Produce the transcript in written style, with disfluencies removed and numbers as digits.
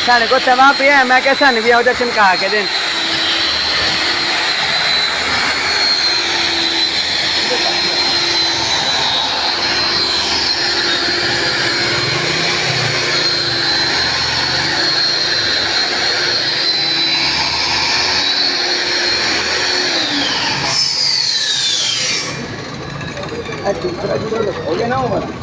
ਸਾਡੇ ਕੋਲ ਤਵਾ ਪਿਆ, ਮੈਂ ਕਿਹਾ ਸਾਨੂੰ ਵੀ ਉਹਦਾ ਚਮਕਾ ਕੇ ਦੇਣ। ਦੂਸਰਾ ਜਿਹੜਾ ਹੋ ਗਿਆ ਨਾ ਉਹ ਵਾਲਾ